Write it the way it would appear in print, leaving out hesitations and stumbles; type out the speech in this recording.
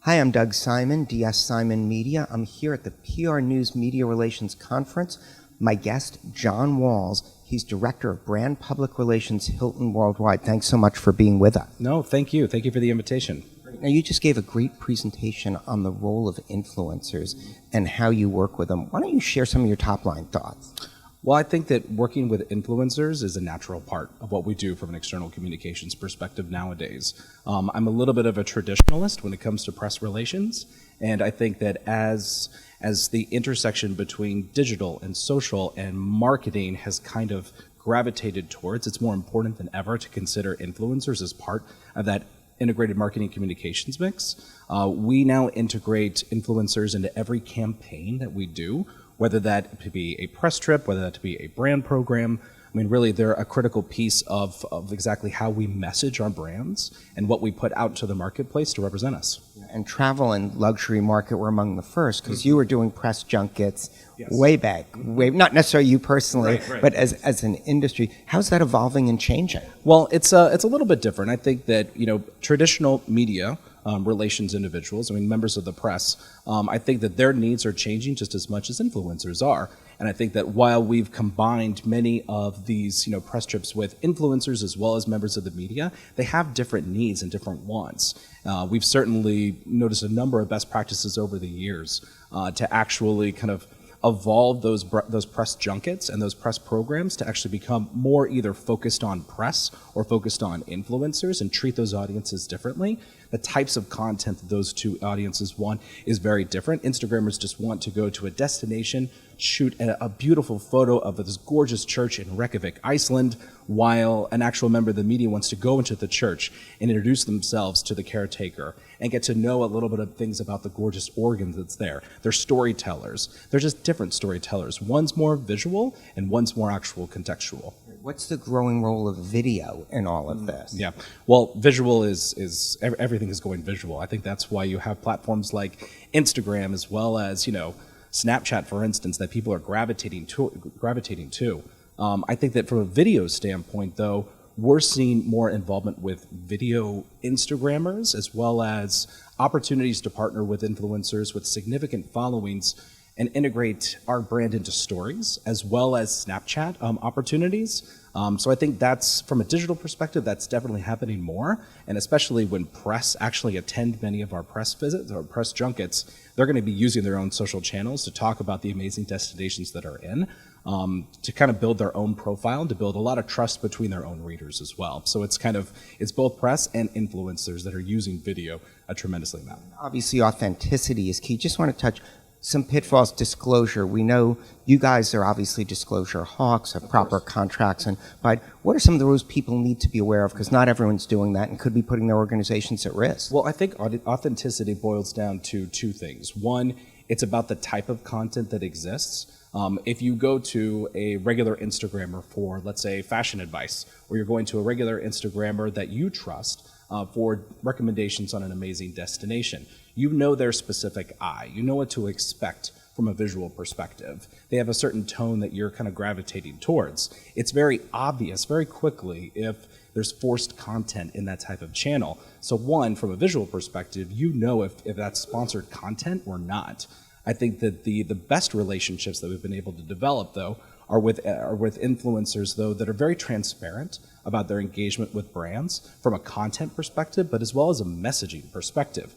Hi, I'm Doug Simon, DS Simon Media. I'm here at the PR News Media Relations Conference. My guest, John Walls, he's Director of Brand Public Relations, Hilton Worldwide. Thanks so much for being with us. No, thank you. Thank you for the invitation. Now, you just gave a great presentation on the role of influencers and how you work with them. Why don't you share some of your top-line thoughts? Well, I think that working with influencers is a natural part of what we do from an external communications perspective nowadays. I'm a little bit of a traditionalist when it comes to press relations, and I think that as the intersection between digital and social and marketing has kind of gravitated towards, it's more important than ever to consider influencers as part of that integrated marketing communications mix. We now integrate influencers into every campaign that we do, whether that be a press trip, whether that be a brand program. I mean, really, they're a critical piece of exactly how we message our brands and what we put out to the marketplace to represent us. And travel and luxury market were among the first, because you were doing press junkets way back, not necessarily you personally, but as an industry. How's that evolving and changing? Well, it's a little bit different. I think that, traditional media relations individuals, members of the press, I think that their needs are changing just as much as influencers are. And I think that while we've combined many of these, press trips with influencers as well as members of the media, they have different needs and different wants. We've certainly noticed a number of best practices over the years to actually kind of evolve those press junkets and those press programs to actually become more either focused on press or focused on influencers and treat those audiences differently. The types of content that those two audiences want is very different. Instagrammers just want to go to a destination, shoot a beautiful photo of this gorgeous church in Reykjavik, Iceland, while an actual member of the media wants to go into the church and introduce themselves to the caretaker and get to know a little bit of things about the gorgeous organ that's there. They're storytellers. They're just different storytellers. One's more visual and one's more actual contextual. What's the growing role of video in all of this? Yeah, well, visual is everything is going visual. I think that's why you have platforms like Instagram as well as, Snapchat, for instance, that people are gravitating to. I think that from a video standpoint, though, we're seeing more involvement with video Instagrammers as well as opportunities to partner with influencers with significant followings and integrate our brand into stories as well as Snapchat opportunities. So I think that's, from a digital perspective, that's definitely happening more. And especially when press actually attend many of our press visits or press junkets, they're going to be using their own social channels to talk about the amazing destinations that are in, to kind of build their own profile and to build a lot of trust between their own readers as well. So it's both press and influencers that are using video a tremendously amount. Obviously, authenticity is key. Just want to touch some pitfalls, disclosure. We know you guys are obviously disclosure hawks, have proper contracts, but what are some of the rules people need to be aware of? Because not everyone's doing that and could be putting their organizations at risk. Well, I think authenticity boils down to two things. One, it's about the type of content that exists. If you go to a regular Instagrammer for, let's say, fashion advice, or you're going to a regular Instagrammer that you trust for recommendations on an amazing destination, you know their specific eye. You know what to expect from a visual perspective. They have a certain tone that you're kind of gravitating towards. It's very obvious very quickly if there's forced content in that type of channel. So one, from a visual perspective, you know if that's sponsored content or not. I think that the best relationships that we've been able to develop, though, are with influencers, though, that are very transparent about their engagement with brands from a content perspective, but as well as a messaging perspective.